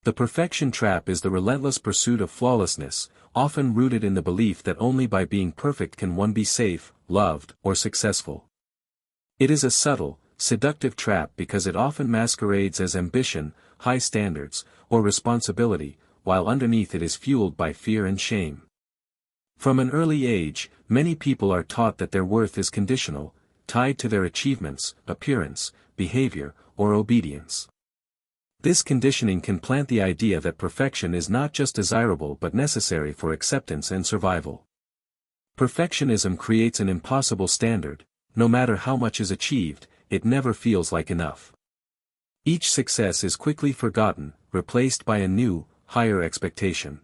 The perfection trap is the relentless pursuit of flawlessness, often rooted in the belief that only by being perfect can one be safe, loved, or successful. It is a subtle, seductive trap because it often masquerades as ambition, high standards, or responsibility, while underneath it is fueled by fear and shame. From an early age, many people are taught that their worth is conditional, tied to their achievements, appearance, behavior, or obedience. This conditioning can plant the idea that perfection is not just desirable but necessary for acceptance and survival. Perfectionism creates an impossible standard. No matter how much is achieved, it never feels like enough. Each success is quickly forgotten, replaced by a new, higher expectation.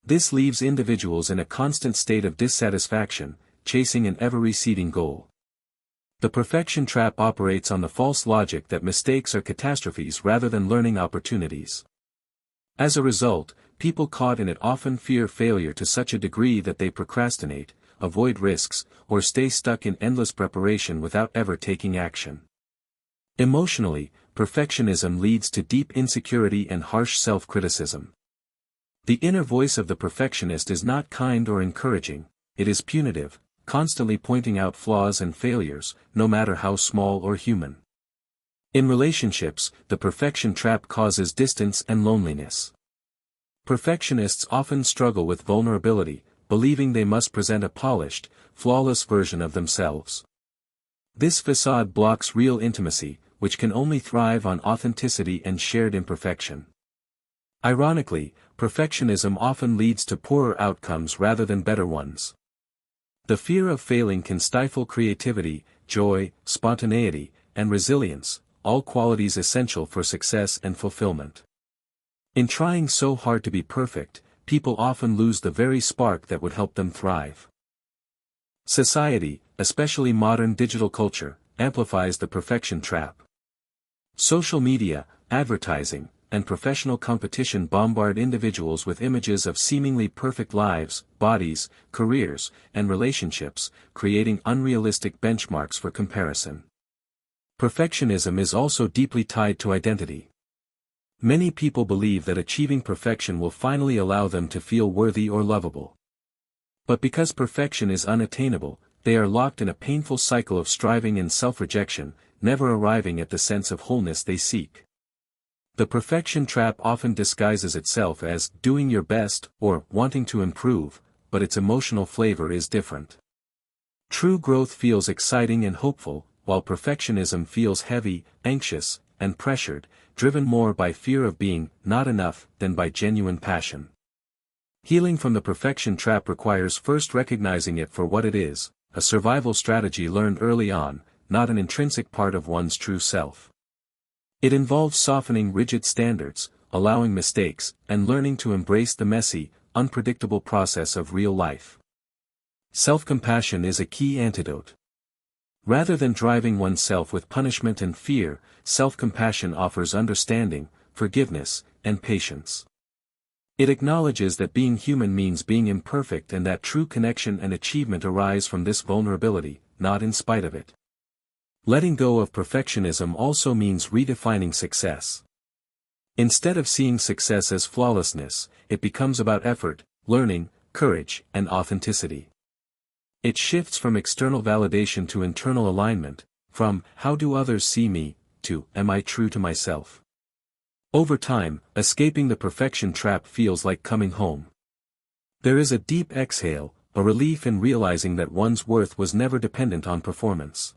This leaves individuals in a constant state of dissatisfaction, chasing an ever-receding goal. The perfection trap operates on the false logic that mistakes are catastrophes rather than learning opportunities. As a result, people caught in it often fear failure to such a degree that they procrastinate, avoid risks, or stay stuck in endless preparation without ever taking action. Emotionally, perfectionism leads to deep insecurity and harsh self-criticism. The inner voice of the perfectionist is not kind or encouraging, it is punitive, constantly pointing out flaws and failures, no matter how small or human. In relationships, the perfection trap causes distance and loneliness. Perfectionists often struggle with vulnerability, believing they must present a polished, flawless version of themselves. This facade blocks real intimacy, which can only thrive on authenticity and shared imperfection. Ironically, perfectionism often leads to poorer outcomes rather than better ones. The fear of failing can stifle creativity, joy, spontaneity, and resilience, all qualities essential for success and fulfillment. In trying so hard to be perfect, people often lose the very spark that would help them thrive. Society, especially modern digital culture, amplifies the perfection trap. Social media, advertising, and professional competition bombard individuals with images of seemingly perfect lives, bodies, careers, and relationships, creating unrealistic benchmarks for comparison. Perfectionism is also deeply tied to identity. Many people believe that achieving perfection will finally allow them to feel worthy or lovable. But because perfection is unattainable, they are locked in a painful cycle of striving and self-rejection, never arriving at the sense of wholeness they seek. The perfection trap often disguises itself as doing your best or wanting to improve, but its emotional flavor is different. True growth feels exciting and hopeful, while perfectionism feels heavy, anxious, and pressured, driven more by fear of being not enough than by genuine passion. Healing from the perfection trap requires first recognizing it for what it is, a survival strategy learned early on, not an intrinsic part of one's true self. It involves softening rigid standards, allowing mistakes, and learning to embrace the messy, unpredictable process of real life. Self-compassion is a key antidote. Rather than driving oneself with punishment and fear, self-compassion offers understanding, forgiveness, and patience. It acknowledges that being human means being imperfect and that true connection and achievement arise from this vulnerability, not in spite of it. Letting go of perfectionism also means redefining success. Instead of seeing success as flawlessness, it becomes about effort, learning, courage, and authenticity. It shifts from external validation to internal alignment, from "how do others see me?" to "am I true to myself?" Over time, escaping the perfection trap feels like coming home. There is a deep exhale, a relief in realizing that one's worth was never dependent on performance.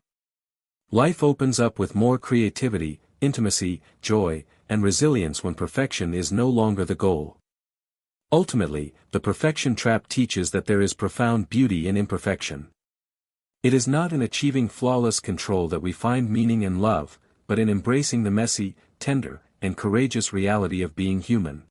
Life opens up with more creativity, intimacy, joy, and resilience when perfection is no longer the goal. Ultimately, the perfection trap teaches that there is profound beauty in imperfection. It is not in achieving flawless control that we find meaning and love, but in embracing the messy, tender, and courageous reality of being human.